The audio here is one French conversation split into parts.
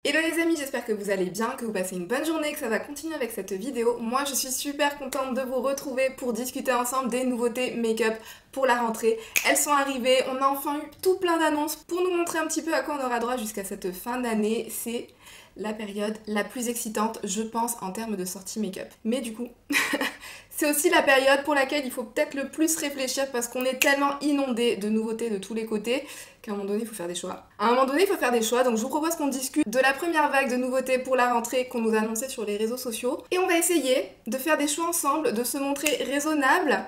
Hello les amis, j'espère que vous allez bien, que vous passez une bonne journée, que ça va continuer avec cette vidéo. Moi je suis super contente de vous retrouver pour discuter ensemble des nouveautés make-up pour la rentrée. Elles sont arrivées, on a enfin eu tout plein d'annonces pour nous montrer un petit peu à quoi on aura droit jusqu'à cette fin d'année. C'est la période la plus excitante, je pense, en termes de sortie make-up. Mais du coup, c'est aussi la période pour laquelle il faut peut-être le plus réfléchir parce qu'on est tellement inondé de nouveautés de tous les côtés qu'à un moment donné, il faut faire des choix. À un moment donné, il faut faire des choix, donc je vous propose qu'on discute de la première vague de nouveautés pour la rentrée qu'on nous a annoncé sur les réseaux sociaux. Et on va essayer de faire des choix ensemble, de se montrer raisonnable.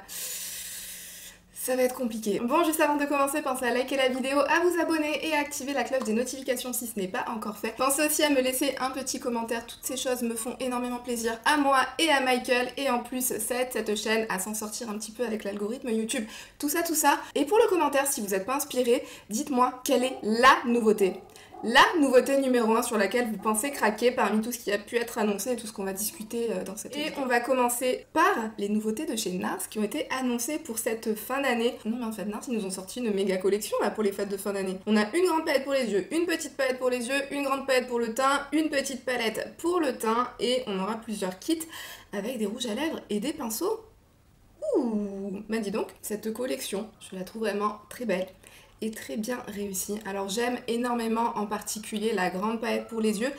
Ça va être compliqué. Bon, juste avant de commencer, pensez à liker la vidéo, à vous abonner et à activer la cloche des notifications si ce n'est pas encore fait. Pensez aussi à me laisser un petit commentaire, toutes ces choses me font énormément plaisir à moi et à Michael. Et en plus, ça aide cette chaîne à s'en sortir un petit peu avec l'algorithme YouTube. Tout ça, tout ça. Et pour le commentaire, si vous n'êtes pas inspiré, dites-moi quelle est la nouveauté. La nouveauté numéro 1 sur laquelle vous pensez craquer parmi tout ce qui a pu être annoncé et tout ce qu'on va discuter dans cette vidéo. Et on va commencer par les nouveautés de chez NARS qui ont été annoncées pour cette fin d'année. Non mais en fait NARS ils nous ont sorti une méga collection là pour les fêtes de fin d'année. On a une grande palette pour les yeux, une petite palette pour les yeux, une grande palette pour le teint, une petite palette pour le teint et on aura plusieurs kits avec des rouges à lèvres et des pinceaux. Ouh, bah dis donc, cette collection, je la trouve vraiment très belle et très bien réussie. Alors j'aime énormément en particulier la grande palette pour les yeux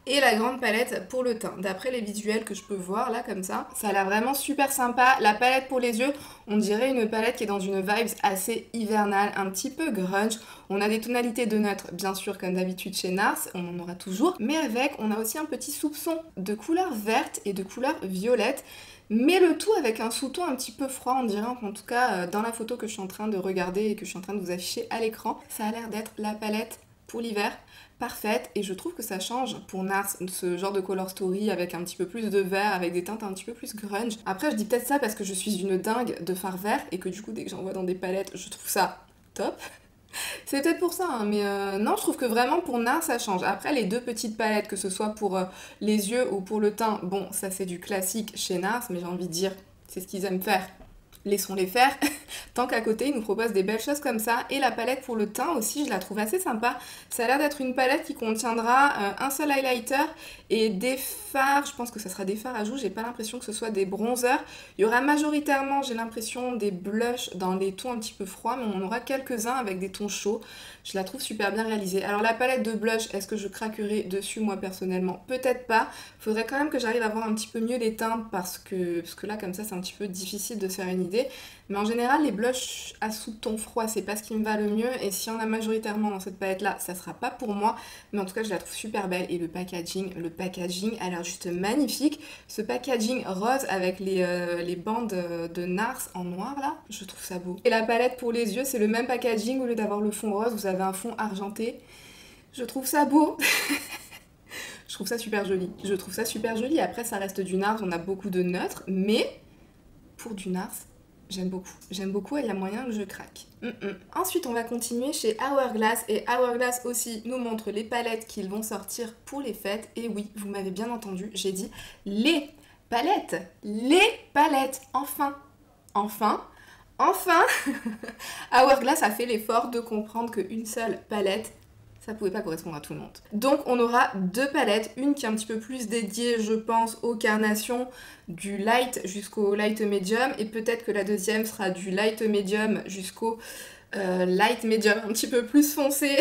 et la grande palette pour le teint. D'après les visuels que je peux voir là comme ça a l'air vraiment super sympa. La palette pour les yeux, on dirait une palette qui est dans une vibe assez hivernale, un petit peu grunge. On a des tonalités de neutre, bien sûr comme d'habitude chez NARS, on en aura toujours. Mais avec, on a aussi un petit soupçon de couleur verte et de couleur violette. Mais le tout avec un sous-ton un petit peu froid, on dirait, en tout cas dans la photo que je suis en train de regarder et que je suis en train de vous afficher à l'écran. Ça a l'air d'être la palette pour l'hiver parfaite et je trouve que ça change pour NARS, ce genre de color story avec un petit peu plus de vert, avec des teintes un petit peu plus grunge. Après je dis peut-être ça parce que je suis une dingue de fard vert et que du coup dès que j'en vois dans des palettes, je trouve ça top. C'est peut-être pour ça, hein, mais non, je trouve que vraiment pour NARS ça change. Après, les deux petites palettes, que ce soit pour les yeux ou pour le teint, bon, ça c'est du classique chez NARS, mais j'ai envie de dire, c'est ce qu'ils aiment faire. Laissons-les faire, tant qu'à côté ils nous proposent des belles choses comme ça. Et la palette pour le teint aussi, je la trouve assez sympa. Ça a l'air d'être une palette qui contiendra un seul highlighter et des fards, je pense que ça sera des fards à joues, j'ai pas l'impression que ce soit des bronzers. Il y aura majoritairement, j'ai l'impression, des blushs dans les tons un petit peu froids, mais on en aura quelques-uns avec des tons chauds. Je la trouve super bien réalisée. Alors la palette de blush, est-ce que je craquerai dessus moi personnellement? Peut-être pas. Faudrait quand même que j'arrive à voir un petit peu mieux les teintes parce que là comme ça c'est un petit peu difficile de se faire une idée. Mais en général les blushs à sous-ton froid c'est pas ce qui me va le mieux et si on a majoritairement dans cette palette là ça sera pas pour moi. Mais en tout cas je la trouve super belle et le packaging a l'air juste magnifique. Ce packaging rose avec les bandes de NARS en noir là, je trouve ça beau. Et la palette pour les yeux c'est le même packaging, au lieu d'avoir le fond rose vous avez un fond argenté. Je trouve ça beau. Je trouve ça super joli. Je trouve ça super joli. Après, ça reste du NARS, on a beaucoup de neutres, mais pour du NARS, j'aime beaucoup. J'aime beaucoup et il y a moyen que je craque. Ensuite, on va continuer chez Hourglass. Et Hourglass aussi nous montre les palettes qu'ils vont sortir pour les fêtes. Et oui, vous m'avez bien entendu, j'ai dit les palettes. Les palettes. Enfin. Enfin. Enfin Hourglass a fait l'effort de comprendre qu'une seule palette ça pouvait pas correspondre à tout le monde. Donc on aura deux palettes, une qui est un petit peu plus dédiée, je pense, aux carnations du light jusqu'au light medium, et peut-être que la deuxième sera du light medium jusqu'au light medium, un petit peu plus foncé.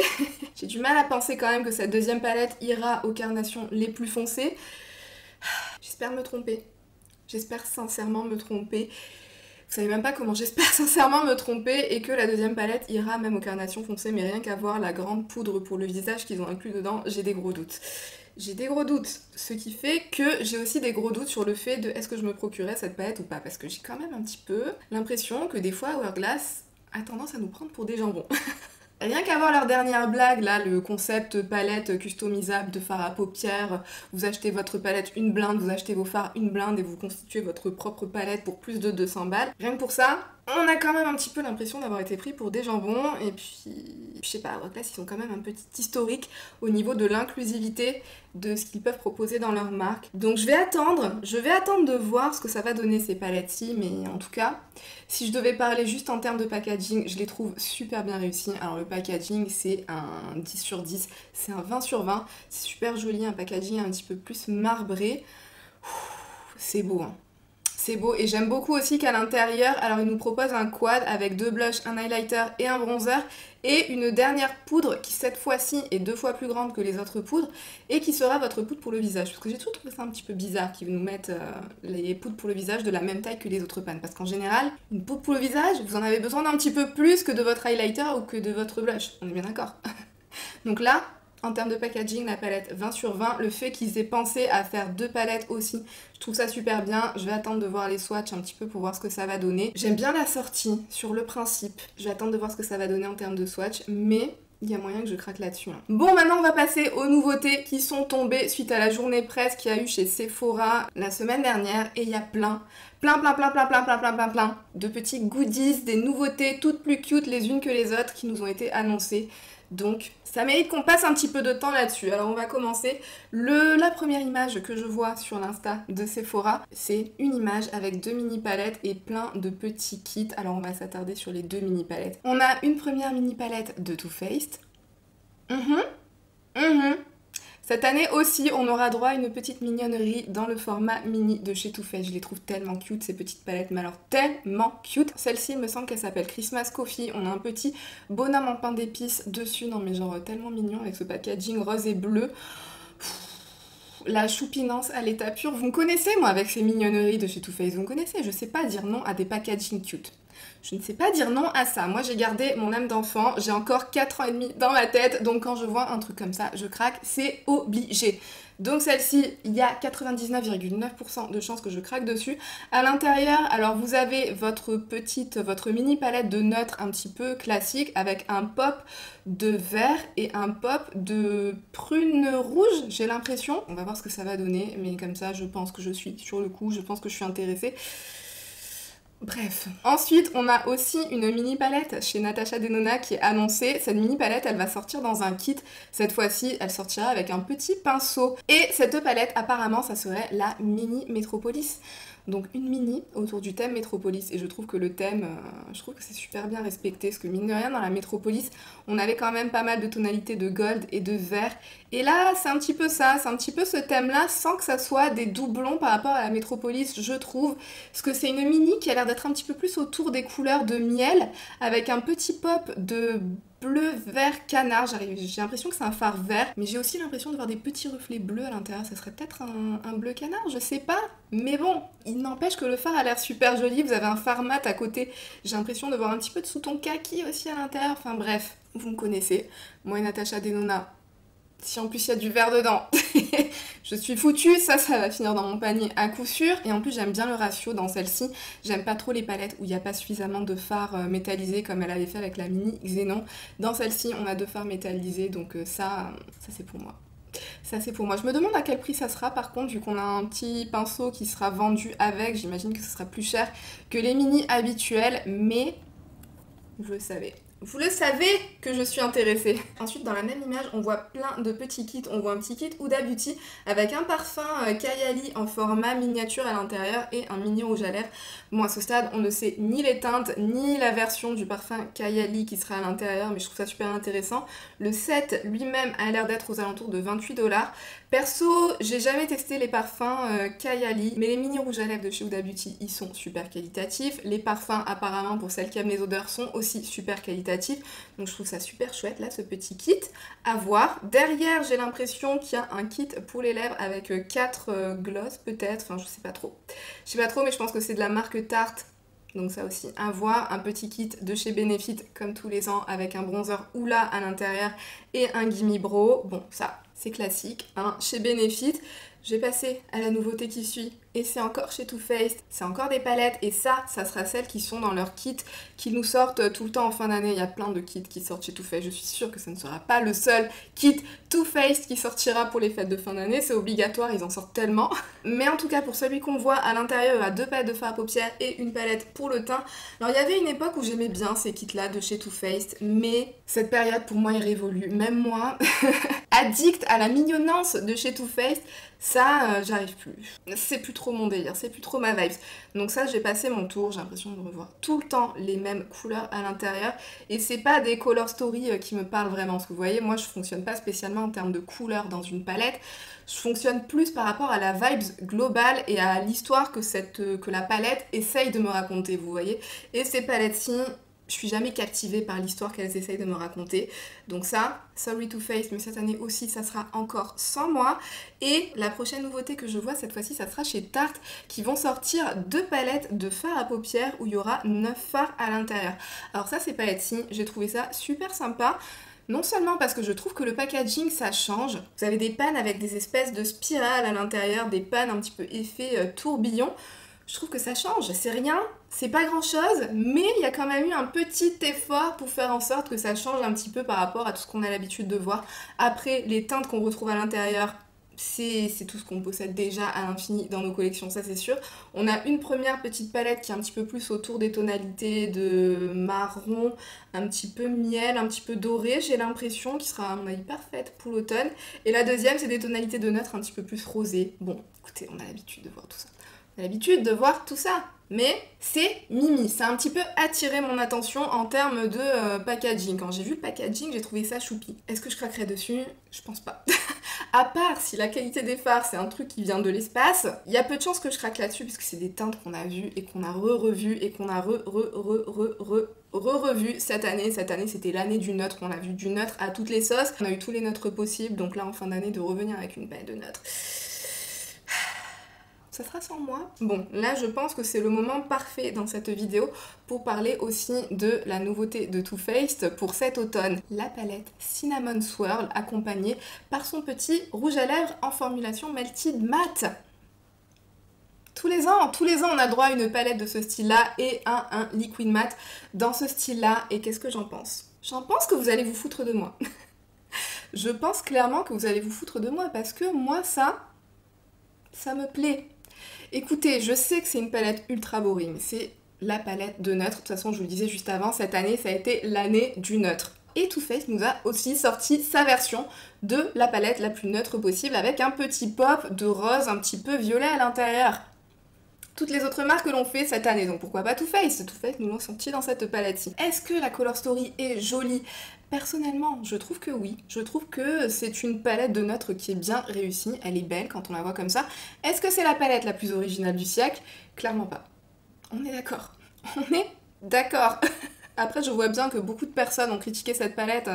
J'ai du mal à penser quand même que cette deuxième palette ira aux carnations les plus foncées. J'espère me tromper. J'espère sincèrement me tromper. Vous savez même pas comment j'espère sincèrement me tromper et que la deuxième palette ira même aux carnations foncées, mais rien qu'à voir la grande poudre pour le visage qu'ils ont inclus dedans, j'ai des gros doutes. J'ai des gros doutes, ce qui fait que j'ai aussi des gros doutes sur le fait de est-ce que je me procurais cette palette ou pas, parce que j'ai quand même un petit peu l'impression que des fois Hourglass a tendance à nous prendre pour des jambons. Rien qu'à voir leur dernière blague, là, le concept palette customisable de fard à paupières, vous achetez votre palette une blinde, vous achetez vos fards une blinde et vous constituez votre propre palette pour plus de 200 balles. Rien que pour ça, on a quand même un petit peu l'impression d'avoir été pris pour des jambons. Et puis, je sais pas, Hourglass, ils ont quand même un petit historique au niveau de l'inclusivité de ce qu'ils peuvent proposer dans leur marque. Donc je vais attendre de voir ce que ça va donner ces palettes-ci, mais en tout cas, si je devais parler juste en termes de packaging, je les trouve super bien réussis. Alors le packaging, c'est un 10 sur 10, c'est un 20 sur 20, c'est super joli, un packaging un petit peu plus marbré. C'est beau, hein. C'est beau et j'aime beaucoup aussi qu'à l'intérieur, alors il nous propose un quad avec 2 blushs, un highlighter et un bronzer et une dernière poudre qui cette fois-ci est 2 fois plus grande que les autres poudres et qui sera votre poudre pour le visage. Parce que j'ai toujours trouvé ça un petit peu bizarre qu'ils nous mettent les poudres pour le visage de la même taille que les autres pans. Parce qu'en général, une poudre pour le visage, vous en avez besoin d'un petit peu plus que de votre highlighter ou que de votre blush. On est bien d'accord. Donc là, en termes de packaging, la palette 20 sur 20, le fait qu'ils aient pensé à faire 2 palettes aussi, je trouve ça super bien. Je vais attendre de voir les swatchs un petit peu pour voir ce que ça va donner. J'aime bien la sortie sur le principe. Je vais attendre de voir ce que ça va donner en termes de swatch, mais il y a moyen que je craque là-dessus. Hein. Bon, maintenant on va passer aux nouveautés qui sont tombées suite à la journée presse qu'il y a eu chez Sephora la semaine dernière. Et il y a plein de petits goodies, des nouveautés toutes plus cute les unes que les autres qui nous ont été annoncées. Donc ça mérite qu'on passe un petit peu de temps là-dessus. Alors on va commencer. La première image que je vois sur l'Insta de Sephora, c'est une image avec 2 mini palettes et plein de petits kits. Alors on va s'attarder sur les 2 mini palettes. On a une première mini palette de Too Faced. Cette année aussi, on aura droit à une petite mignonnerie dans le format mini de chez Too Faced. Je les trouve tellement cute, ces petites palettes, mais alors tellement cute. Celle-ci, il me semble qu'elle s'appelle Christmas Coffee. On a un petit bonhomme en pain d'épices dessus. Non mais genre tellement mignon avec ce packaging rose et bleu. La choupinance à l'état pur. Vous me connaissez, moi, avec ces mignonneries de chez Too Faced. Vous me connaissez, je sais pas dire non à des packaging cute. Je ne sais pas dire non à ça. Moi, j'ai gardé mon âme d'enfant. J'ai encore 4 ans et demi dans ma tête. Donc, quand je vois un truc comme ça, je craque. C'est obligé. Donc, celle-ci, il y a 99,9% de chances que je craque dessus. À l'intérieur, alors, vous avez votre mini palette de neutres un petit peu classique avec un pop de vert et un pop de prune rouge, j'ai l'impression. On va voir ce que ça va donner. Mais comme ça, je pense que je suis sur le coup. Je pense que je suis intéressée. Bref. Ensuite, on a aussi une mini palette chez Natasha Denona qui est annoncée. Cette mini palette, elle va sortir dans un kit. Cette fois-ci, elle sortira avec un petit pinceau. Et cette palette, apparemment, ça serait la mini Metropolis. Donc une mini autour du thème Métropolis. Et je trouve que le thème, je trouve que c'est super bien respecté. Parce que mine de rien, dans la Métropolis, on avait quand même pas mal de tonalités de gold et de vert. Et là, c'est un petit peu ça, c'est un petit peu ce thème-là, sans que ça soit des doublons par rapport à la Métropolis, je trouve. Parce que c'est une mini qui a l'air d'être un petit peu plus autour des couleurs de miel, avec un petit pop de bleu, vert, canard. J'ai l'impression que c'est un fard vert, mais j'ai aussi l'impression de voir des petits reflets bleus à l'intérieur. Ça serait peut-être un bleu canard, je sais pas. Mais bon, il n'empêche que le fard a l'air super joli. Vous avez un fard mat à côté. J'ai l'impression de voir un petit peu de sous-ton kaki aussi à l'intérieur. Enfin bref, vous me connaissez. Moi et Natasha Denona. Si en plus il y a du vert dedans, je suis foutue, ça va finir dans mon panier à coup sûr. Et en plus j'aime bien le ratio dans celle-ci. J'aime pas trop les palettes où il n'y a pas suffisamment de fards métallisés comme elle avait fait avec la mini Xénon. Dans celle-ci on a 2 fards métallisés, donc ça c'est pour moi. Ça c'est pour moi. Je me demande à quel prix ça sera par contre, vu qu'on a un petit pinceau qui sera vendu avec. J'imagine que ce sera plus cher que les mini habituelles, mais vous le savez. Vous le savez que je suis intéressée. Ensuite, dans la même image, on voit plein de petits kits. On voit un petit kit Huda Beauty avec un parfum Kayali en format miniature à l'intérieur et un mini rouge à lèvres. Bon, à ce stade, on ne sait ni les teintes, ni la version du parfum Kayali qui sera à l'intérieur, mais je trouve ça super intéressant. Le set lui-même a l'air d'être aux alentours de 28 $. Perso, j'ai jamais testé les parfums Kayali, mais les mini rouges à lèvres de chez Huda Beauty, ils sont super qualitatifs. Les parfums, apparemment, pour celles qui aiment les odeurs, sont aussi super qualitatifs. Donc je trouve ça super chouette là, ce petit kit à voir. Derrière, j'ai l'impression qu'il y a un kit pour les lèvres avec 4 gloss peut-être, enfin je sais pas trop. Je sais pas trop, mais je pense que c'est de la marque Tarte. Donc ça aussi à voir. Un petit kit de chez Benefit comme tous les ans avec un bronzer Hoola à l'intérieur et un Gimme Brow. Bon, ça c'est classique hein, chez Benefit. J'ai passé à la nouveauté qui suit, et c'est encore chez Too Faced, c'est encore des palettes, et ça sera celles qui sont dans leur kit, qui nous sortent tout le temps en fin d'année. Il y a plein de kits qui sortent chez Too Faced, je suis sûre que ça ne sera pas le seul kit Too Faced qui sortira pour les fêtes de fin d'année, c'est obligatoire, ils en sortent tellement. Mais en tout cas, pour celui qu'on voit à l'intérieur, il y a 2 palettes de fard à paupières et une palette pour le teint. Alors il y avait une époque où j'aimais bien ces kits-là de chez Too Faced, mais cette période pour moi est révolue, même moi, addict à la mignonnance de chez Too Faced, ça, j'arrive plus. C'est plus trop mon délire, c'est plus trop ma vibe. Donc ça, j'ai passé mon tour, j'ai l'impression de revoir tout le temps les mêmes couleurs à l'intérieur. Et c'est pas des color story qui me parlent vraiment. Parce que vous voyez, moi, je fonctionne pas spécialement en termes de couleurs dans une palette. Je fonctionne plus par rapport à la vibes globale et à l'histoire que la palette essaye de me raconter, vous voyez. Et ces palettes-ci, je suis jamais captivée par l'histoire qu'elles essayent de me raconter. Donc ça, sorry Too Faced, mais cette année aussi, ça sera encore sans moi. Et la prochaine nouveauté que je vois cette fois-ci, ça sera chez Tarte, qui vont sortir 2 palettes de fard à paupières où il y aura 9 fards à l'intérieur. Alors ça, ces palettes-ci, j'ai trouvé ça super sympa. Non seulement parce que je trouve que le packaging ça change, vous avez des pannes avec des espèces de spirales à l'intérieur, des pannes un petit peu effet tourbillon. Je trouve que ça change, c'est rien, c'est pas grand chose, mais il y a quand même eu un petit effort pour faire en sorte que ça change un petit peu par rapport à tout ce qu'on a l'habitude de voir. Après, les teintes qu'on retrouve à l'intérieur, c'est tout ce qu'on possède déjà à l'infini dans nos collections, ça c'est sûr. On a une première petite palette qui est un petit peu plus autour des tonalités de marron, un petit peu miel, un petit peu doré, j'ai l'impression, qui sera à mon avis parfaite pour l'automne. Et la deuxième, c'est des tonalités de neutre un petit peu plus rosé. Bon, écoutez, on a l'habitude de voir tout ça. L'habitude de voir tout ça, mais c'est mimi, ça a un petit peu attiré mon attention en termes de packaging. Quand j'ai vu le packaging, j'ai trouvé ça choupi. Est-ce que je craquerai dessus? Je pense pas. À part si la qualité des fards c'est un truc qui vient de l'espace, il y a peu de chances que je craque là-dessus parce que c'est des teintes qu'on a vues et qu'on a revues et qu'on a revu cette année. Cette année c'était l'année du neutre, on a vu du neutre à toutes les sauces, on a eu tous les neutres possibles, donc là en fin d'année de revenir avec une palette de neutres. Ça sera sans moi. Bon, là je pense que c'est le moment parfait dans cette vidéo pour parler aussi de la nouveauté de Too Faced pour cet automne. La palette Cinnamon Swirl accompagnée par son petit rouge à lèvres en formulation Melted Matte. Tous les ans, on a droit à une palette de ce style-là et un liquid matte dans ce style-là. Et qu'est-ce que j'en pense? J'en pense que vous allez vous foutre de moi. Je pense clairement que vous allez vous foutre de moi parce que moi, ça me plaît. Écoutez, je sais que c'est une palette ultra boring, c'est la palette de neutre. De toute façon, je vous le disais juste avant, cette année, ça a été l'année du neutre. Et Too Faced nous a aussi sorti sa version de la palette la plus neutre possible avec un petit pop de rose un petit peu violet à l'intérieur. Toutes les autres marques l'ont fait cette année, donc pourquoi pas Too Faced? Too Faced nous l'ont sorti dans cette palette-ci. Est-ce que la Color Story est jolie? Personnellement, je trouve que oui. Je trouve que c'est une palette de neutre qui est bien réussie. Elle est belle quand on la voit comme ça. Est-ce que c'est la palette la plus originale du siècle? Clairement pas. On est d'accord. On est d'accord. Après, je vois bien que beaucoup de personnes ont critiqué cette palette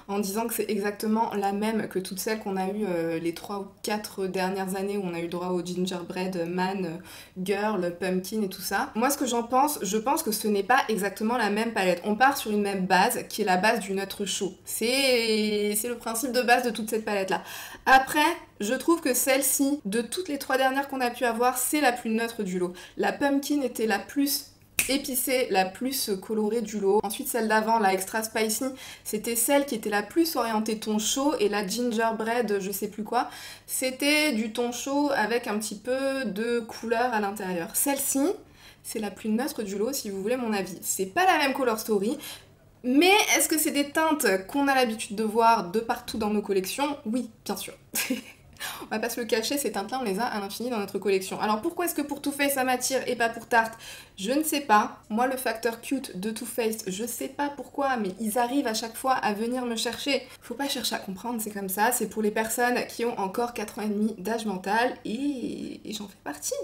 en disant que c'est exactement la même que toutes celles qu'on a eues les 3 ou 4 dernières années où on a eu droit au Gingerbread Man, Girl, Pumpkin et tout ça. Moi, ce que j'en pense, je pense que ce n'est pas exactement la même palette. On part sur une même base qui est la base du neutre chaud. C'est le principe de base de toute cette palette-là. Après, je trouve que celle-ci, de toutes les 3 dernières qu'on a pu avoir, c'est la plus neutre du lot. La Pumpkin était la plus épicée, la plus colorée du lot. Ensuite celle d'avant, la Extra Spicy, c'était celle qui était la plus orientée ton chaud, et la Gingerbread, je sais plus quoi, c'était du ton chaud avec un petit peu de couleur à l'intérieur. Celle-ci, c'est la plus neutre du lot si vous voulez mon avis. C'est pas la même Color Story, mais est-ce que c'est des teintes qu'on a l'habitude de voir de partout dans nos collections? Oui, bien sûr. On va pas se le cacher, ces teintes-là, on les a à l'infini dans notre collection. Alors pourquoi est-ce que pour Too Faced ça m'attire et pas pour Tarte? Je ne sais pas. Moi, le facteur cute de Too Faced, je sais pas pourquoi, mais ils arrivent à chaque fois à venir me chercher. Faut pas chercher à comprendre, c'est comme ça. C'est pour les personnes qui ont encore 4 ans et demi d'âge mental et j'en fais partie.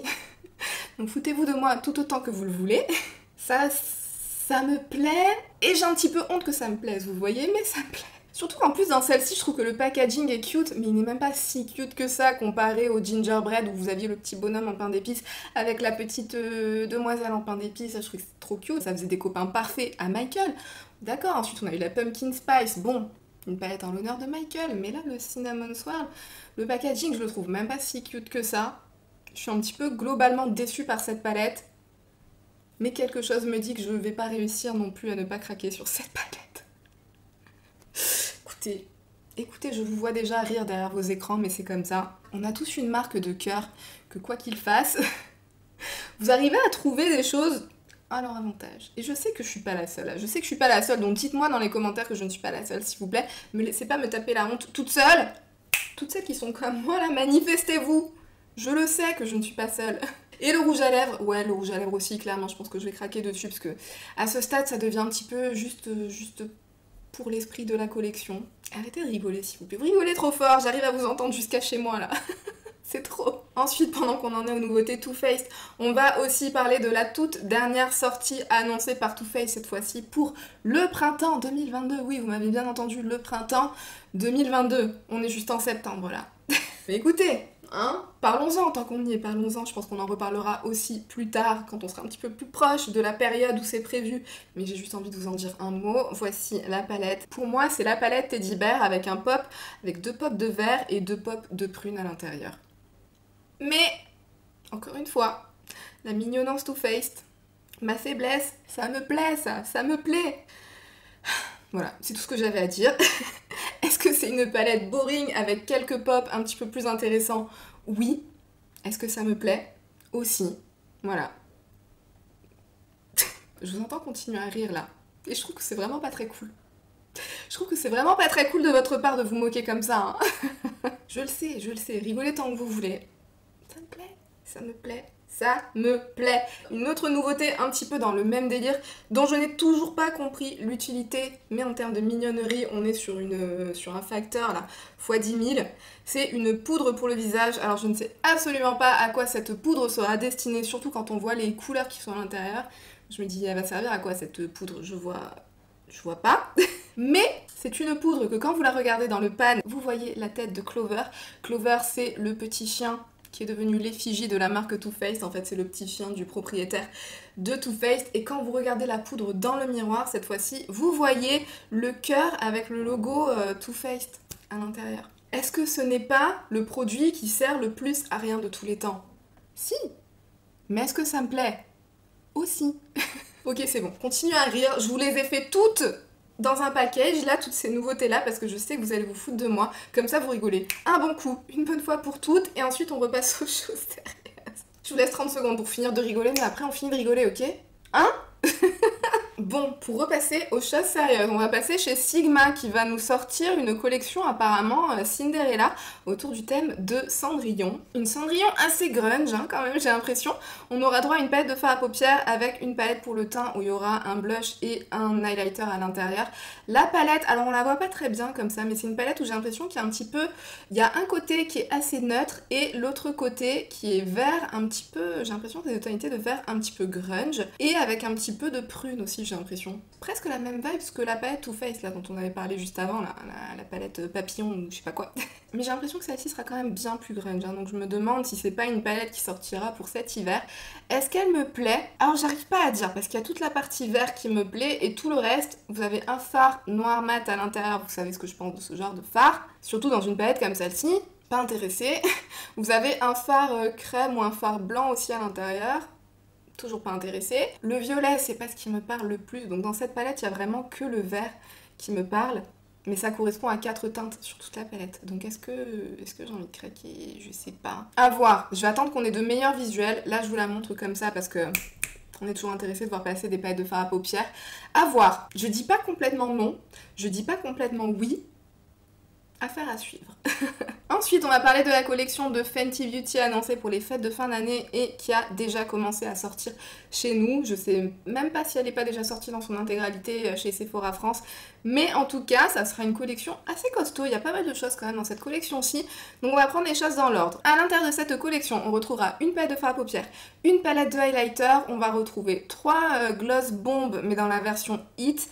Donc foutez-vous de moi tout autant que vous le voulez. Ça me plaît et j'ai un petit peu honte que ça me plaise, vous voyez, mais ça me plaît. Surtout qu'en plus dans celle-ci, je trouve que le packaging est cute, mais il n'est même pas si cute que ça comparé au Gingerbread où vous aviez le petit bonhomme en pain d'épices avec la petite demoiselle en pain d'épices. Je trouve que c'est trop cute, ça faisait des copains parfaits à Michael. D'accord, ensuite on a eu la Pumpkin Spice, bon, une palette en l'honneur de Michael, mais là, le Cinnamon Swirl, le packaging, je le trouve même pas si cute que ça. Je suis un petit peu globalement déçue par cette palette, mais quelque chose me dit que je ne vais pas réussir non plus à ne pas craquer sur cette palette. Écoutez, je vous vois déjà rire derrière vos écrans, mais c'est comme ça. On a tous une marque de cœur que quoi qu'il fasse, vous arrivez à trouver des choses à leur avantage. Et je sais que je suis pas la seule. Je sais que je suis pas la seule, donc dites-moi dans les commentaires que je ne suis pas la seule, s'il vous plaît. Me laissez pas me taper la honte toute seule. Toutes celles qui sont comme moi, là, manifestez-vous. Je le sais que je ne suis pas seule. Et le rouge à lèvres, ouais, le rouge à lèvres aussi, clairement, je pense que je vais craquer dessus, parce que à ce stade, ça devient un petit peu juste pour l'esprit de la collection. Arrêtez de rigoler, s'il vous plaît. Vous rigolez trop fort, j'arrive à vous entendre jusqu'à chez moi, là. C'est trop. Ensuite, pendant qu'on en est aux nouveautés Too Faced, on va aussi parler de la toute dernière sortie annoncée par Too Faced cette fois-ci pour le printemps 2022. Oui, vous m'avez bien entendu, le printemps 2022. On est juste en septembre, là. Mais écoutez, hein, parlons-en tant qu'on y est, parlons-en. Je pense qu'on en reparlera aussi plus tard, quand on sera un petit peu plus proche de la période où c'est prévu. Mais j'ai juste envie de vous en dire un mot. Voici la palette. Pour moi, c'est la palette Teddy Bear avec un pop, avec 2 pops de vert et 2 pops de prune à l'intérieur. Mais, encore une fois, la mignonnance Too Faced, ma faiblesse, ça me plaît ça me plaît. Voilà, c'est tout ce que j'avais à dire. Est-ce que c'est une palette boring avec quelques pops un petit peu plus intéressants? Oui. Est-ce que ça me plaît? Aussi. Voilà. Je vous entends continuer à rire là. Et je trouve que c'est vraiment pas très cool. Je trouve que c'est vraiment pas très cool de votre part de vous moquer comme ça. Hein. Je le sais. Rigolez tant que vous voulez. Ça me plaît, ça me plaît, ça me plaît. Une autre nouveauté un petit peu dans le même délire, dont je n'ai toujours pas compris l'utilité, mais en termes de mignonnerie, on est sur un facteur là, x 10 000. C'est une poudre pour le visage. Alors je ne sais absolument pas à quoi cette poudre sera destinée, surtout quand on voit les couleurs qui sont à l'intérieur. Je me dis, elle va servir à quoi cette poudre? Je vois pas. Mais c'est une poudre que quand vous la regardez dans le pan, vous voyez la tête de Clover. Clover, c'est le petit chien qui est devenu l'effigie de la marque Too Faced. En fait, c'est le petit chien du propriétaire de Too Faced. Et quand vous regardez la poudre dans le miroir, cette fois-ci, vous voyez le cœur avec le logo Too Faced à l'intérieur. Est-ce que ce n'est pas le produit qui sert le plus à rien de tous les temps? Si. Mais est-ce que ça me plaît? Aussi. Ok, c'est bon. Continuez à rire. Je vous les ai fait toutes dans un package, là, toutes ces nouveautés-là, parce que je sais que vous allez vous foutre de moi. Comme ça, vous rigolez un bon coup, une bonne fois pour toutes, et ensuite on repasse aux choses sérieuses. Je vous laisse 30 secondes pour finir de rigoler, mais après on finit de rigoler, ok? Hein? Bon, pour repasser aux choses sérieuses, on va passer chez Sigma qui va nous sortir une collection apparemment Cinderella autour du thème de Cendrillon. Une Cendrillon assez grunge hein, quand même j'ai l'impression. On aura droit à une palette de fard à paupières avec une palette pour le teint où il y aura un blush et un highlighter à l'intérieur. La palette, alors on la voit pas très bien comme ça, mais c'est une palette où j'ai l'impression qu'il y a un petit peu... Il y a un côté qui est assez neutre et l'autre côté qui est vert un petit peu... J'ai l'impression que c'est des tonalités de vert un petit peu grunge et avec un petit peu de prune aussi j'ai l'impression. Presque la même vibe que la palette Too Faced là dont on avait parlé juste avant, la palette papillon ou je sais pas quoi. Mais j'ai l'impression que celle-ci sera quand même bien plus grunge, hein, donc je me demande si c'est pas une palette qui sortira pour cet hiver. Est-ce qu'elle me plaît? Alors j'arrive pas à dire parce qu'il y a toute la partie vert qui me plaît et tout le reste, vous avez un fard noir mat à l'intérieur, vous savez ce que je pense de ce genre de fard, surtout dans une palette comme celle-ci. Pas intéressée. Vous avez un fard crème ou un fard blanc aussi à l'intérieur. Toujours pas intéressée. Le violet, c'est pas ce qui me parle le plus. Donc dans cette palette, il y a vraiment que le vert qui me parle. Mais ça correspond à 4 teintes sur toute la palette. Donc est-ce que j'ai envie de craquer? Je sais pas. À voir. Je vais attendre qu'on ait de meilleurs visuels. Là, je vous la montre comme ça parce que on est toujours intéressé de voir passer des palettes de fard à paupières. À voir. Je dis pas complètement non. Je dis pas complètement oui. Affaire à suivre. Ensuite, on va parler de la collection de Fenty Beauty annoncée pour les fêtes de fin d'année et qui a déjà commencé à sortir chez nous. Je sais même pas si elle n'est pas déjà sortie dans son intégralité chez Sephora France. Mais en tout cas, ça sera une collection assez costaud. Il y a pas mal de choses quand même dans cette collection-ci. Donc on va prendre les choses dans l'ordre. À l'intérieur de cette collection, on retrouvera une palette de fard à paupières, une palette de highlighter. On va retrouver 3 gloss bombes, mais dans la version Hit.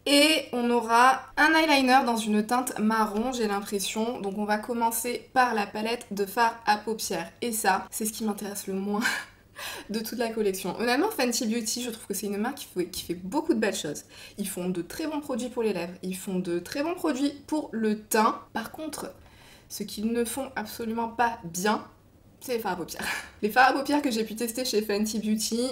Et on aura un eyeliner dans une teinte marron, j'ai l'impression. Donc on va commencer par la palette de fard à paupières. Et ça, c'est ce qui m'intéresse le moins. de toute la collection. Honnêtement, Fenty Beauty, je trouve que c'est une marque qui fait beaucoup de belles choses. Ils font de très bons produits pour les lèvres, ils font de très bons produits pour le teint. Par contre, ce qu'ils ne font absolument pas bien, c'est les fards à paupières. Les fards à paupières que j'ai pu tester chez Fenty Beauty,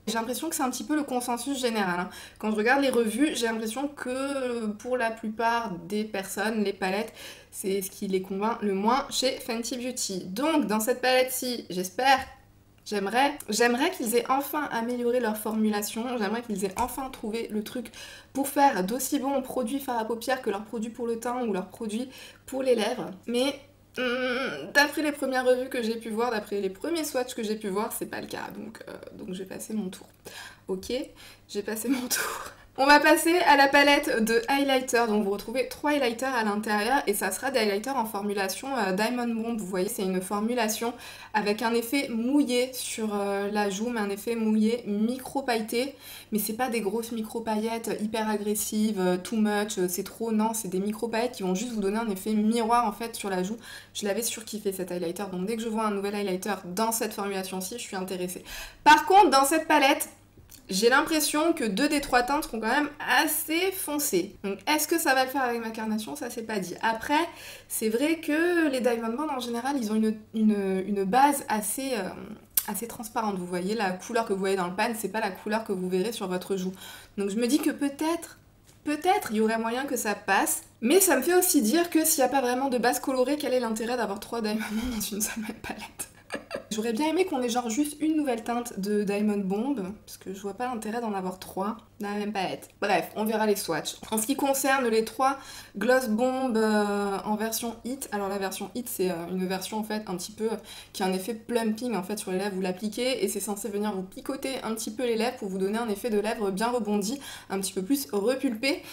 j'ai l'impression que c'est un petit peu le consensus général, hein. Quand je regarde les revues, j'ai l'impression que pour la plupart des personnes, les palettes, c'est ce qui les convainc le moins chez Fenty Beauty. Donc dans cette palette-ci, j'aimerais qu'ils aient enfin amélioré leur formulation, j'aimerais qu'ils aient enfin trouvé le truc pour faire d'aussi bons produits fards à paupières que leurs produits pour le teint ou leurs produits pour les lèvres. Mais d'après les premières revues que j'ai pu voir, d'après les premiers swatchs que j'ai pu voir, c'est pas le cas, donc j'ai passé mon tour. Ok, j'ai passé mon tour. On va passer à la palette de highlighter, donc vous retrouvez 3 highlighters à l'intérieur et ça sera des highlighters en formulation Diamond Bomb. Vous voyez, c'est une formulation avec un effet mouillé sur la joue, mais un effet mouillé micro-pailleté, mais c'est pas des grosses micro-paillettes hyper agressives, too much, c'est trop, non, c'est des micro-paillettes qui vont juste vous donner un effet miroir en fait sur la joue. Je l'avais surkiffé cet highlighter, donc dès que je vois un nouvel highlighter dans cette formulation-ci, je suis intéressée. Par contre, dans cette palette, j'ai l'impression que 2 des 3 teintes seront quand même assez foncées. Donc est-ce que ça va le faire avec ma carnation? Ça c'est pas dit. Après, c'est vrai que les Diamond Bond en général, ils ont une base assez transparente. Vous voyez, la couleur que vous voyez dans le pan, c'est pas la couleur que vous verrez sur votre joue. Donc je me dis que peut-être, il y aurait moyen que ça passe. Mais ça me fait aussi dire que s'il n'y a pas vraiment de base colorée, quel est l'intérêt d'avoir 3 Diamond Bond dans une seule même palette? J'aurais bien aimé qu'on ait genre juste une nouvelle teinte de Diamond Bomb, parce que je vois pas l'intérêt d'en avoir 3 dans la même palette. Bref, on verra les swatchs. En ce qui concerne les 3 Gloss Bomb en version Hit, alors la version Hit c'est une version en fait un petit peu qui a un effet plumping en fait sur les lèvres, vous l'appliquez et c'est censé venir vous picoter un petit peu les lèvres pour vous donner un effet de lèvres bien rebondi, un petit peu plus repulpé.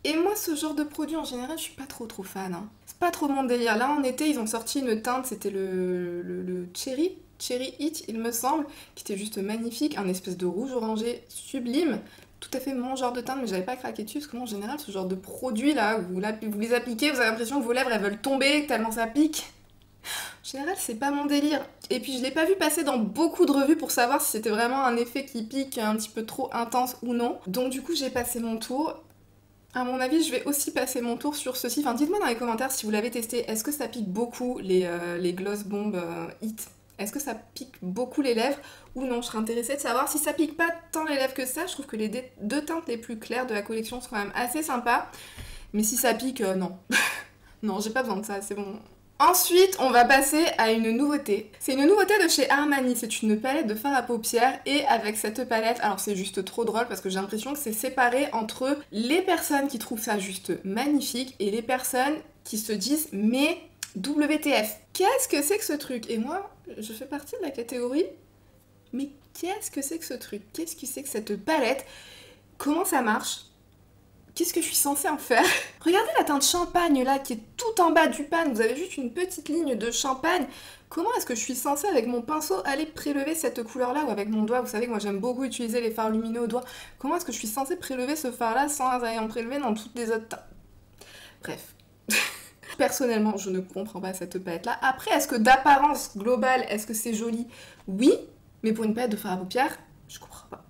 Et moi, ce genre de produit, en général, je suis pas trop fan, hein. C'est pas trop mon délire. Là, en été, ils ont sorti une teinte, c'était le Cherry Hit, il me semble, qui était juste magnifique, un espèce de rouge orangé sublime. Tout à fait mon genre de teinte, mais j'avais pas craqué dessus, parce que moi, en général, ce genre de produit, là, vous les appliquez, vous avez l'impression que vos lèvres, elles veulent tomber, tellement ça pique. En général, c'est pas mon délire. Et puis, je l'ai pas vu passer dans beaucoup de revues pour savoir si c'était vraiment un effet qui pique un petit peu trop intense ou non. Donc, du coup, j'ai passé mon tour. À mon avis, je vais aussi passer mon tour sur ceci. Enfin, dites-moi dans les commentaires si vous l'avez testé. Est-ce que ça pique beaucoup les Gloss Bomb Hit? Est-ce que ça pique beaucoup les lèvres ou non? Je serais intéressée de savoir si ça pique pas tant les lèvres que ça. Je trouve que les 2 teintes les plus claires de la collection sont quand même assez sympas. Mais si ça pique, non. Non, j'ai pas besoin de ça, c'est bon. Ensuite, on va passer à une nouveauté. C'est une nouveauté de chez Armani, c'est une palette de fard à paupières et avec cette palette, alors c'est juste trop drôle parce que j'ai l'impression que c'est séparé entre les personnes qui trouvent ça juste magnifique et les personnes qui se disent mais WTF, qu'est-ce que c'est que ce truc? Et moi, je fais partie de la catégorie mais qu'est-ce que c'est que ce truc? Qu'est-ce que c'est que cette palette? Comment ça marche? Qu'est-ce que je suis censée en faire? Regardez la teinte champagne là qui est tout en bas du pan, vous avez juste une petite ligne de champagne. Comment est-ce que je suis censée avec mon pinceau aller prélever cette couleur là ou avec mon doigt? Vous savez que moi j'aime beaucoup utiliser les fards lumineux au doigt. Comment est-ce que je suis censée prélever ce fard là sans aller en prélever dans toutes les autres teintes? Bref. Personnellement, je ne comprends pas cette palette là. Après, est-ce que d'apparence globale, est-ce que c'est joli? Oui, mais pour une palette de fard à paupières, je comprends pas.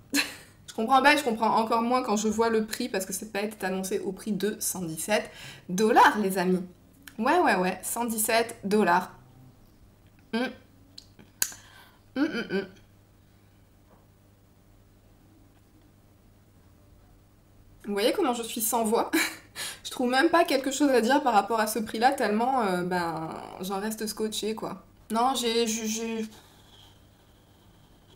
Je comprends pas et je comprends encore moins quand je vois le prix parce que cette palette est annoncée au prix de 117 $, les amis. Ouais, 117 $. Vous voyez comment je suis sans voix? Je trouve même pas quelque chose à dire par rapport à ce prix-là, tellement j'en reste scotchée, quoi. Non, j'ai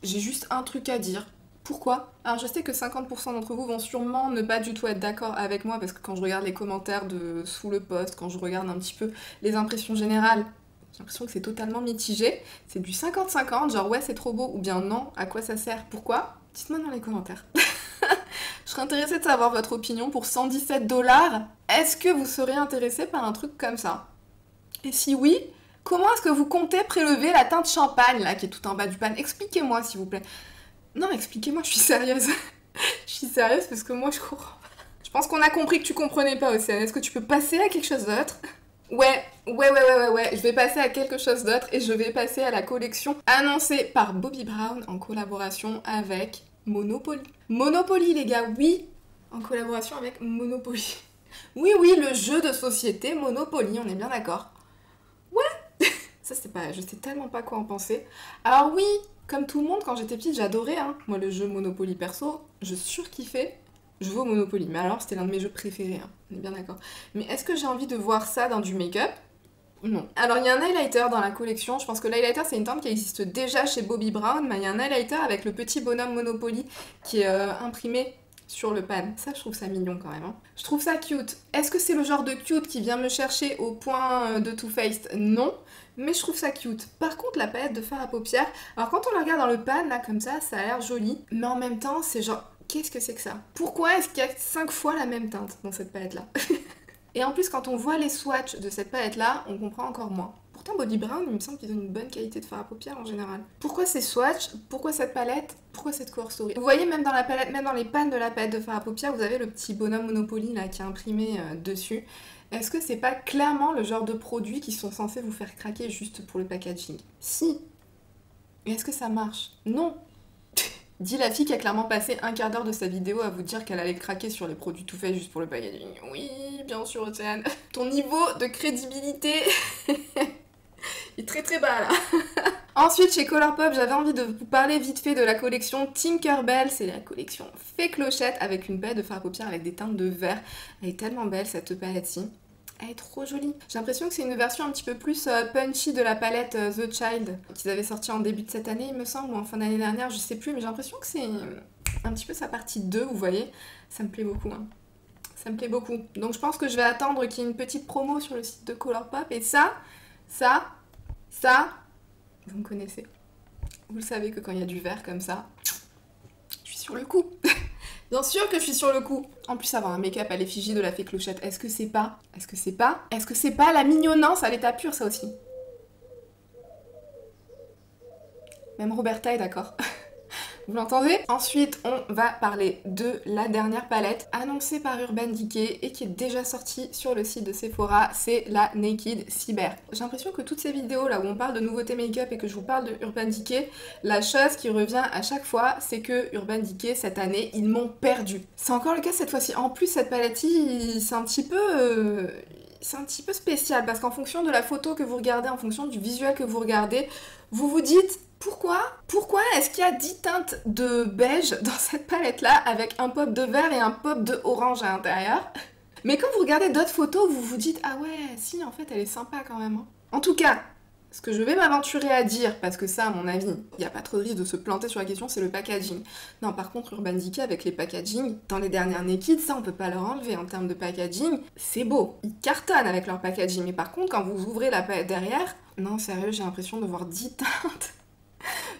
juste un truc à dire. Pourquoi? Alors je sais que 50% d'entre vous vont sûrement ne pas du tout être d'accord avec moi parce que quand je regarde les commentaires sous le post, quand je regarde un petit peu les impressions générales, j'ai l'impression que c'est totalement mitigé. C'est du 50-50, genre ouais c'est trop beau ou bien non, à quoi ça sert? Pourquoi? Dites-moi dans les commentaires. Je serais intéressée de savoir votre opinion pour 117 $. Est-ce que vous seriez intéressé par un truc comme ça? Et si oui, comment est-ce que vous comptez prélever la teinte champagne là qui est tout en bas du pan? Expliquez-moi s'il vous plaît. Non, expliquez-moi, je suis sérieuse. Je suis sérieuse parce que moi je comprends pas. Je pense qu'on a compris que tu comprenais pas, Océane. Est-ce que tu peux passer à quelque chose d'autre? Ouais, je vais passer à quelque chose d'autre et je vais passer à la collection annoncée par Bobbi Brown en collaboration avec Monopoly. Monopoly les gars, oui, en collaboration avec Monopoly. Oui, le jeu de société Monopoly, on est bien d'accord. Ouais, ça c'est pas, je sais tellement pas quoi en penser. Alors oui, comme tout le monde, quand j'étais petite, j'adorais, hein. Moi le jeu Monopoly perso, je surkiffais. Je veux au Monopoly, mais alors c'était l'un de mes jeux préférés, hein. On est bien d'accord. Mais est-ce que j'ai envie de voir ça dans du make-up? Non. Alors il y a un highlighter dans la collection, je pense que l'highlighter c'est une teinte qui existe déjà chez Bobbi Brown, mais il y a un highlighter avec le petit bonhomme Monopoly qui est imprimé sur le pan. Ça je trouve ça mignon quand même, hein. Je trouve ça cute. Est-ce que c'est le genre de cute qui vient me chercher au point de Too Faced? Non, mais je trouve ça cute. Par contre la palette de fard à paupières, alors quand on la regarde dans le pan là comme ça a l'air joli, mais en même temps c'est genre... Qu'est-ce que c'est que ça? Pourquoi est-ce qu'il y a 5 fois la même teinte dans cette palette-là? Et en plus, quand on voit les swatchs de cette palette-là, on comprend encore moins. Pourtant, Bobbi Brown, il me semble qu'ils ont une bonne qualité de fard à paupières en général. Pourquoi ces swatchs? Pourquoi cette palette? Pourquoi cette couleur story? Vous voyez, même dans la palette, même dans les pannes de la palette de fard à paupières, vous avez le petit bonhomme Monopoly là qui est imprimé dessus. Est-ce que c'est pas clairement le genre de produits qui sont censés vous faire craquer juste pour le packaging? Si. Mais est-ce que ça marche? Non. Dit la fille qui a clairement passé un quart d'heure de sa vidéo à vous dire qu'elle allait craquer sur les produits tout faits juste pour le packaging. Oui, bien sûr, Océane. Ton niveau de crédibilité est très très bas là. Ensuite, chez Colourpop, j'avais envie de vous parler vite fait de la collection Tinkerbell. C'est la collection Fée Clochette avec une palette de fard à paupières avec des teintes de vert. Elle est tellement belle cette palette-ci. Elle est trop jolie. J'ai l'impression que c'est une version un petit peu plus punchy de la palette The Child qu'ils avaient sorti en début de cette année, il me semble, ou en fin d'année dernière, je sais plus, mais j'ai l'impression que c'est un petit peu sa partie 2, vous voyez. Ça me plaît beaucoup, hein. Ça me plaît beaucoup. Donc je pense que je vais attendre qu'il y ait une petite promo sur le site de Colourpop, et ça, vous me connaissez. Vous le savez que quand il y a du vert comme ça, je suis sur le coup. Bien sûr que je suis sur le coup. En plus, avoir un make-up à l'effigie de la Fée Clochette, est-ce que c'est pas la mignonnance à l'état pur, ça aussi? Même Roberta est d'accord. Vous l'entendez? Ensuite, on va parler de la dernière palette annoncée par Urban Decay et qui est déjà sortie sur le site de Sephora, c'est la Naked Cyber. J'ai l'impression que toutes ces vidéos là où on parle de nouveautés make-up et que je vous parle de Urban Decay, la chose qui revient à chaque fois, c'est que Urban Decay, cette année, ils m'ont perdu. C'est encore le cas cette fois-ci. En plus, cette palette-ci, c'est un petit peu spécial parce qu'en fonction de la photo que vous regardez, en fonction du visuel que vous regardez, vous vous dites pourquoi est-ce qu'il y a 10 teintes de beige dans cette palette-là avec un pop de vert et un pop de orange à l'intérieur? Mais quand vous regardez d'autres photos, vous vous dites ah ouais, si en fait elle est sympa quand même, hein. En tout cas, ce que je vais m'aventurer à dire, parce que ça, à mon avis, il n'y a pas trop de risque de se planter sur la question, c'est le packaging. Non, par contre, Urban Decay, avec les packaging, dans les dernières Naked, ça, on peut pas leur enlever en termes de packaging. C'est beau, ils cartonnent avec leur packaging. Mais par contre, quand vous ouvrez la palette derrière, non, sérieux, j'ai l'impression de voir 10 teintes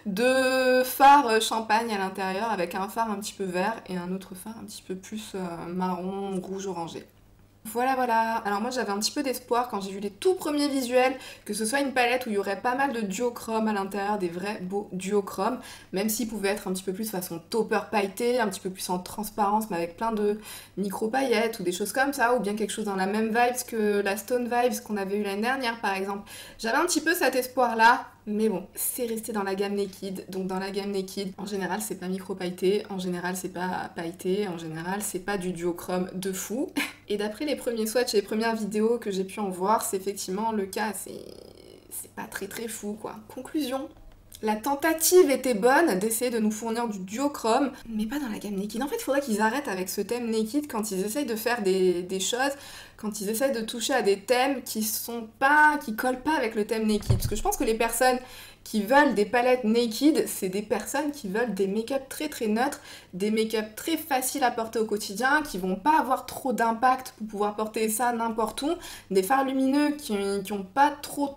de fard champagne à l'intérieur, avec un fard un petit peu vert et un autre fard un petit peu plus marron, rouge, orangé. Voilà. Alors moi j'avais un petit peu d'espoir quand j'ai vu les tout premiers visuels que ce soit une palette où il y aurait pas mal de duochrome à l'intérieur, des vrais beaux duochromes, même s'ils pouvaient être un petit peu plus façon topper pailleté, un petit peu plus en transparence mais avec plein de micro paillettes ou des choses comme ça, ou bien quelque chose dans la même vibes que la Stone Vibes qu'on avait eu l'année dernière par exemple. J'avais un petit peu cet espoir là. Mais bon, c'est resté dans la gamme Naked, donc dans la gamme Naked, en général c'est pas micro pailleté, en général c'est pas pailleté, en général c'est pas du duochrome de fou. Et d'après les premiers swatchs et les premières vidéos que j'ai pu en voir, c'est effectivement le cas, c'est pas très fou quoi. Conclusion, la tentative était bonne d'essayer de nous fournir du duochrome, mais pas dans la gamme Naked. En fait, il faudrait qu'ils arrêtent avec ce thème Naked quand ils essayent de faire des choses, quand ils essayent de toucher à des thèmes qui collent pas avec le thème Naked. Parce que je pense que les personnes qui veulent des palettes Naked, c'est des personnes qui veulent des make-up très neutres, des make-up très faciles à porter au quotidien, qui vont pas avoir trop d'impact pour pouvoir porter ça n'importe où, des fards lumineux qui ont pas trop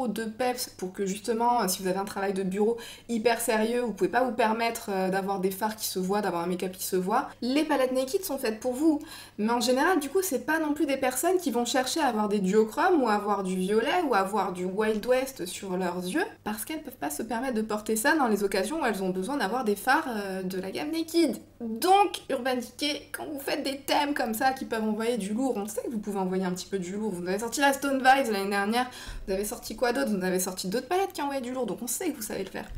de peps pour que justement, si vous avez un travail de bureau hyper sérieux, vous pouvez pas vous permettre d'avoir des fards qui se voient, d'avoir un make-up qui se voit. Les palettes Naked sont faites pour vous, mais en général, du coup, c'est pas non plus des personnes qui vont chercher à avoir des duochromes ou à avoir du violet ou à avoir du Wild West sur leurs yeux, parce qu'elles peuvent pas se permettre de porter ça dans les occasions où elles ont besoin d'avoir des fards de la gamme Naked. Donc, Urban Decay, quand vous faites des thèmes comme ça qui peuvent envoyer du lourd, on sait que vous pouvez envoyer un petit peu du lourd. Vous avez sorti la Stone Vibes l'année dernière, vous avez sorti quoi d'autre? Vous avez sorti d'autres palettes qui envoyaient du lourd, donc on sait que vous savez le faire.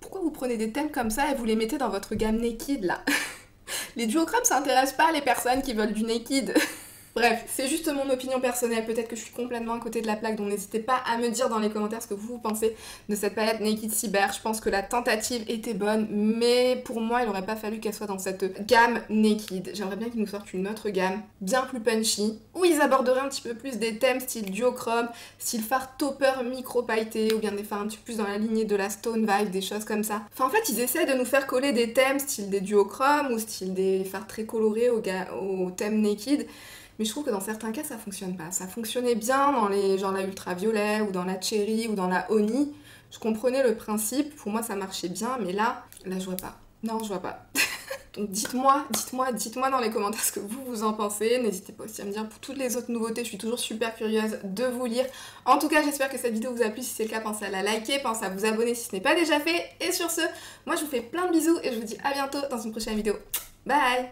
Pourquoi vous prenez des thèmes comme ça et vous les mettez dans votre gamme Naked là? Les duochromes, ça intéresse pas les personnes qui veulent du Naked. Bref, c'est juste mon opinion personnelle, peut-être que je suis complètement à côté de la plaque, donc n'hésitez pas à me dire dans les commentaires ce que vous pensez de cette palette Naked Cyber. Je pense que la tentative était bonne, mais pour moi, il n'aurait pas fallu qu'elle soit dans cette gamme Naked. J'aimerais bien qu'ils nous sortent une autre gamme, bien plus punchy, où ils aborderaient un petit peu plus des thèmes style duochrome, style fard topper micro pailleté, ou bien des fards un petit peu plus dans la lignée de la Stone Vibe, des choses comme ça. Enfin, en fait, ils essaient de nous faire coller des thèmes style des duochromes, ou style des fards très colorés au thème Naked. Mais je trouve que dans certains cas, ça fonctionne pas. Ça fonctionnait bien dans les genre la ultraviolet ou dans la cherry ou dans la honey. Je comprenais le principe, pour moi ça marchait bien, mais là je vois pas. Non, je vois pas. Donc dites-moi dans les commentaires ce que vous en pensez. N'hésitez pas aussi à me dire pour toutes les autres nouveautés, je suis toujours super curieuse de vous lire. En tout cas, j'espère que cette vidéo vous a plu. Si c'est le cas, pensez à la liker, pensez à vous abonner si ce n'est pas déjà fait. Et sur ce, moi je vous fais plein de bisous et je vous dis à bientôt dans une prochaine vidéo. Bye!